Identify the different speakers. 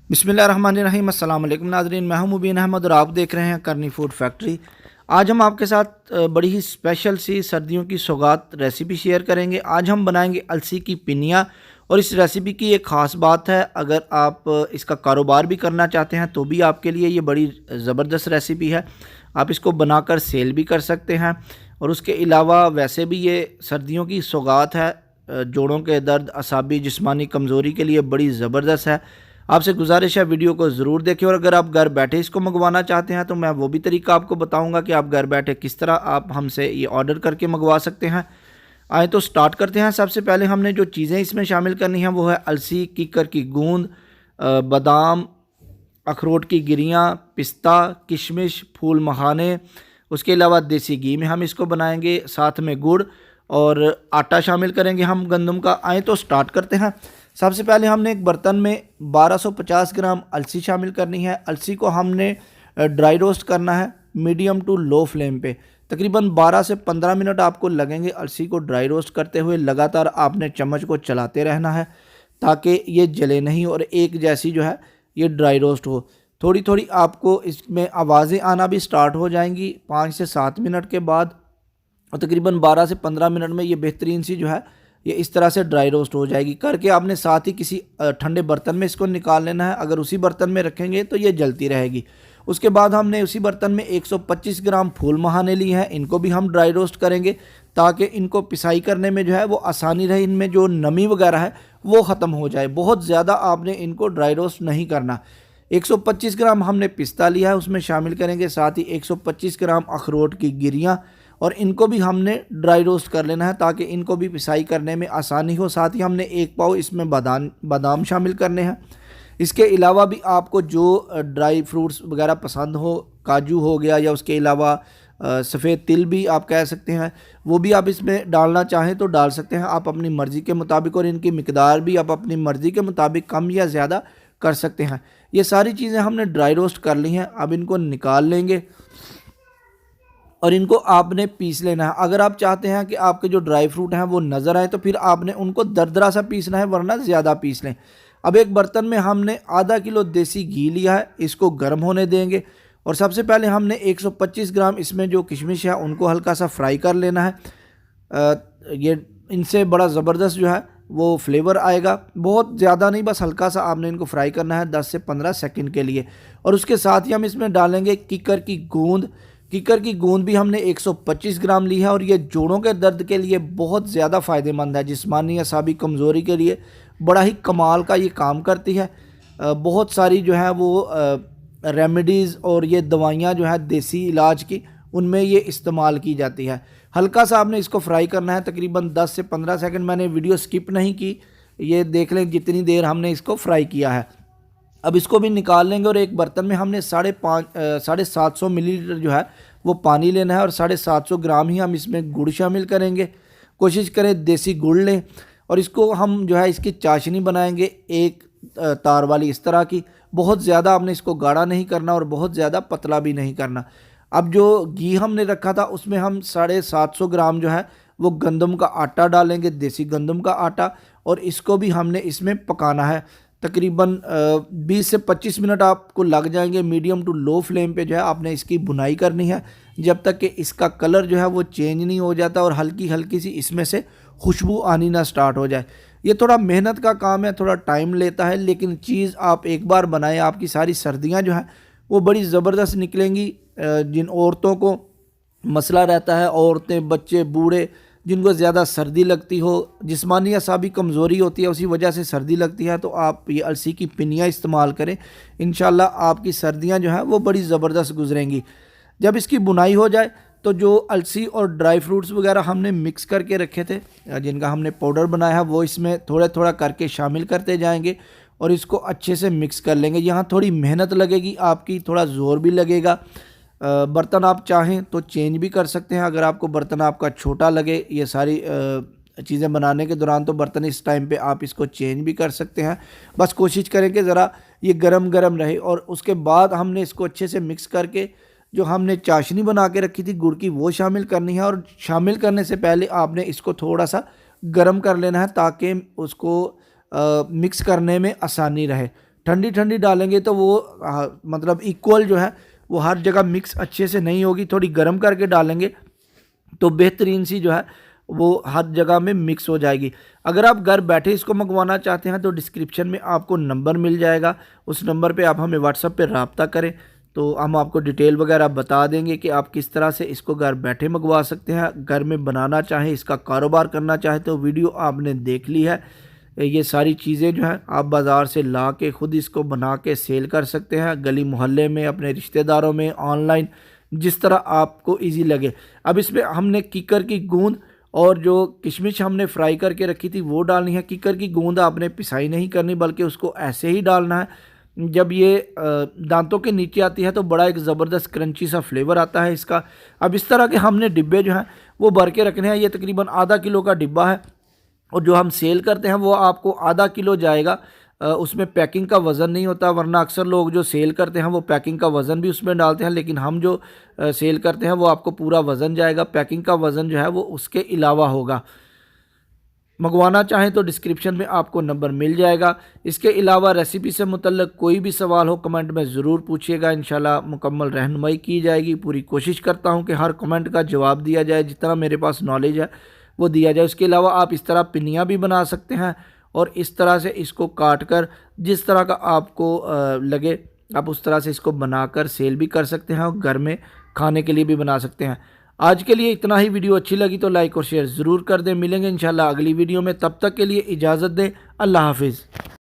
Speaker 1: बिस्मिल्लाहिर्रहमानिर्रहीम। अस्सलाम वालेकुम नाज़रीन, मैं हूं मुबीन अहमद और आप देख रहे हैं करनी फूड फैक्ट्री। आज हम आपके साथ बड़ी ही स्पेशल सी सर्दियों की सौगात रेसिपी शेयर करेंगे। आज हम बनाएंगे अलसी की पिनिया। और इस रेसिपी की एक ख़ास बात है, अगर आप इसका कारोबार भी करना चाहते हैं तो भी आपके लिए ये बड़ी ज़बरदस्त रेसिपी है। आप इसको बनाकर सेल भी कर सकते हैं। और उसके अलावा वैसे भी ये सर्दियों की सौगात है। जोड़ों के दर्द, असाबी, जिस्मानी कमज़ोरी के लिए बड़ी ज़बरदस्त है। आपसे गुजारिश है वीडियो को ज़रूर देखें। और अगर आप घर बैठे इसको मंगवाना चाहते हैं तो मैं वो भी तरीका आपको बताऊंगा कि आप घर बैठे किस तरह आप हमसे ये ऑर्डर करके मंगवा सकते हैं। आए तो स्टार्ट करते हैं। सबसे पहले हमने जो चीज़ें इसमें शामिल करनी हैं वो है अलसी, कीकर की गूंद, बादाम, अखरोट की गिरियाँ, पिस्ता, किशमिश, फूल मखाने। उसके अलावा देसी घी में हम इसको बनाएंगे, साथ में गुड़ और आटा शामिल करेंगे हम गंदम का। आए तो स्टार्ट करते हैं। सबसे पहले हमने एक बर्तन में 1250 ग्राम अलसी शामिल करनी है। अलसी को हमने ड्राई रोस्ट करना है मीडियम टू लो फ्लेम पे। तकरीबन 12 से 15 मिनट आपको लगेंगे अलसी को ड्राई रोस्ट करते हुए। लगातार आपने चम्मच को चलाते रहना है ताकि ये जले नहीं और एक जैसी जो है ये ड्राई रोस्ट हो। थोड़ी थोड़ी आपको इसमें आवाज़ें आना भी स्टार्ट हो जाएंगी 5 से 7 मिनट के बाद। और तकरीबन 12 से 15 मिनट में ये बेहतरीन सी जो है ये इस तरह से ड्राई रोस्ट हो जाएगी। करके आपने साथ ही किसी ठंडे बर्तन में इसको निकाल लेना है। अगर उसी बर्तन में रखेंगे तो ये जलती रहेगी। उसके बाद हमने उसी बर्तन में 125 ग्राम फूल मखाने लिए हैं। इनको भी हम ड्राई रोस्ट करेंगे ताकि इनको पिसाई करने में जो है वो आसानी रहे, इनमें जो नमी वगैरह है वो ख़त्म हो जाए। बहुत ज़्यादा आपने इनको ड्राई रोस्ट नहीं करना। 125 ग्राम हमने पिस्ता लिया है, उसमें शामिल करेंगे साथ ही 125 ग्राम अखरोट की गिरियाँ। और इनको भी हमने ड्राई रोस्ट कर लेना है ताकि इनको भी पिसाई करने में आसानी हो। साथ ही हमने एक पाव इसमें बादाम शामिल करने हैं। इसके अलावा भी आपको जो ड्राई फ्रूट्स वगैरह पसंद हो, काजू हो गया या उसके अलावा सफ़ेद तिल भी आप कह सकते हैं, वो भी आप इसमें डालना चाहें तो डाल सकते हैं आप अपनी मर्ज़ी के मुताबिक। और इनकी मिकदार भी आप अपनी मर्ज़ी के मुताबिक कम या ज़्यादा कर सकते हैं। ये सारी चीज़ें हमने ड्राई रोस्ट कर ली हैं। अब इनको निकाल लेंगे और इनको आपने पीस लेना है। अगर आप चाहते हैं कि आपके जो ड्राई फ्रूट हैं वो नज़र आए तो फिर आपने उनको दरदरा सा पीसना है, वरना ज़्यादा पीस लें। अब एक बर्तन में हमने आधा किलो देसी घी लिया है, इसको गर्म होने देंगे। और सबसे पहले हमने 125 ग्राम इसमें जो किशमिश है उनको हल्का सा फ्राई कर लेना है। ये इनसे बड़ा ज़बरदस्त जो है वो फ्लेवर आएगा। बहुत ज़्यादा नहीं, बस हल्का सा आपने इनको फ्राई करना है 10 से 15 सेकंड के लिए। और उसके साथ ही हम इसमें डालेंगे कीकर की गूंद। कीकर की गूंद भी हमने 125 ग्राम ली है और ये जोड़ों के दर्द के लिए बहुत ज़्यादा फ़ायदेमंद है। जिस्मानी असाबी कमज़ोरी के लिए बड़ा ही कमाल का ये काम करती है। बहुत सारी जो है वो रेमेडीज़ और ये दवाइयाँ जो है देसी इलाज की, उनमें ये इस्तेमाल की जाती है। हल्का सा आपने इसको फ्राई करना है, तकरीबन 10 से 15 सेकंड। मैंने वीडियो स्किप नहीं की, ये देख लें जितनी देर हमने इसको फ्राई किया है। अब इसको भी निकाल लेंगे और एक बर्तन में हमने 750 मिलीलीटर जो है वो पानी लेना है। और 750 ग्राम ही हम इसमें गुड़ शामिल करेंगे। कोशिश करें देसी गुड़ लें। और इसको हम जो है इसकी चाशनी बनाएंगे एक तार वाली इस तरह की। बहुत ज़्यादा आपने इसको गाढ़ा नहीं करना और बहुत ज़्यादा पतला भी नहीं करना। अब जो घी हमने रखा था उसमें हम 750 ग्राम जो है वो गंदम का आटा डालेंगे, देसी गंदम का आटा। और इसको भी हमने इसमें पकाना है। तकरीबन 20 से 25 मिनट आपको लग जाएंगे। मीडियम टू लो फ्लेम पे जो है आपने इसकी भुनाई करनी है जब तक कि इसका कलर जो है वो चेंज नहीं हो जाता और हल्की हल्की सी इसमें से खुशबू आनी ना स्टार्ट हो जाए। ये थोड़ा मेहनत का काम है, थोड़ा टाइम लेता है, लेकिन चीज़ आप एक बार बनाएं, आपकी सारी सर्दियाँ जो हैं वो बड़ी ज़बरदस्त निकलेंगी। जिन औरतों को मसला रहता है, औरतें, बच्चे, बूढ़े, जिनको ज़्यादा सर्दी लगती हो, जिस्मानी असाबी कमज़ोरी होती है, उसी वजह से सर्दी लगती है, तो आप ये अलसी की पिनिया इस्तेमाल करें। इंशाल्लाह आपकी सर्दियां जो हैं वो बड़ी ज़बरदस्त गुजरेंगी। जब इसकी बुनाई हो जाए तो जो अलसी और ड्राई फ्रूट्स वगैरह हमने मिक्स करके रखे थे, जिनका हमने पाउडर बनाया है, वो इसमें थोड़ा थोड़ा करके शामिल करते जाएंगे और इसको अच्छे से मिक्स कर लेंगे। यहाँ थोड़ी मेहनत लगेगी आपकी, थोड़ा ज़ोर भी लगेगा। बर्तन आप चाहें तो चेंज भी कर सकते हैं। अगर आपको बर्तन आपका छोटा लगे ये सारी चीज़ें बनाने के दौरान, तो बर्तन इस टाइम पे आप इसको चेंज भी कर सकते हैं। बस कोशिश करें कि ज़रा ये गरम गरम रहे। और उसके बाद हमने इसको अच्छे से मिक्स करके जो हमने चाशनी बना के रखी थी गुड़ की, वो शामिल करनी है। और शामिल करने से पहले आपने इसको थोड़ा सा गर्म कर लेना है ताकि उसको मिक्स करने में आसानी रहे। ठंडी ठंडी डालेंगे तो वो मतलब इक्वल जो है वो हर जगह मिक्स अच्छे से नहीं होगी। थोड़ी गर्म करके डालेंगे तो बेहतरीन सी जो है वो हर जगह में मिक्स हो जाएगी। अगर आप घर बैठे इसको मंगवाना चाहते हैं तो डिस्क्रिप्शन में आपको नंबर मिल जाएगा, उस नंबर पे आप हमें व्हाट्सएप पे रब्ता करें तो हम आपको डिटेल वगैरह बता देंगे कि आप किस तरह से इसको घर बैठे मंगवा सकते हैं। घर में बनाना चाहें, इसका कारोबार करना चाहें तो वीडियो आपने देख ली है। ये सारी चीज़ें जो हैं आप बाज़ार से ला के ख़ुद इसको बना के सेल कर सकते हैं, गली मोहल्ले में, अपने रिश्तेदारों में, ऑनलाइन, जिस तरह आपको इजी लगे। अब इसमें हमने कीकर की गूंद और जो किशमिश हमने फ्राई करके रखी थी वो डालनी है। कीकर की गूंद आपने पिसाई नहीं करनी बल्कि उसको ऐसे ही डालना है। जब ये दांतों के नीचे आती है तो बड़ा एक ज़बरदस्त क्रंची सा फ्लेवर आता है इसका। अब इस तरह के हमने डिब्बे जो हैं वो भर के रखने हैं। ये तकरीबन आधा किलो का डिब्बा है और जो हम सेल करते हैं वो आपको आधा किलो जाएगा। उसमें पैकिंग का वज़न नहीं होता, वरना अक्सर लोग जो सेल करते हैं वो पैकिंग का वज़न भी उसमें डालते हैं, लेकिन हम जो सेल करते हैं वो आपको पूरा वज़न जाएगा। पैकिंग का वज़न जो है वो उसके अलावा होगा। मंगवाना चाहें तो डिस्क्रिप्शन में आपको नंबर मिल जाएगा। इसके अलावा रेसिपी से मुतल्लिक कोई भी सवाल हो कमेंट में ज़रूर पूछिएगा, इंशाल्लाह मुकम्मल रहनुमाई की जाएगी। पूरी कोशिश करता हूं कि हर कमेंट का जवाब दिया जाए, जितना मेरे पास नॉलेज है वो दिया जाए। उसके अलावा आप इस तरह पिनियाँ भी बना सकते हैं और इस तरह से इसको काट कर जिस तरह का आपको लगे आप उस तरह से इसको बनाकर सेल भी कर सकते हैं और घर में खाने के लिए भी बना सकते हैं। आज के लिए इतना ही। वीडियो अच्छी लगी तो लाइक और शेयर ज़रूर कर दें। मिलेंगे इंशाल्लाह अगली वीडियो में, तब तक के लिए इजाज़त दें। अल्लाह हाफिज़।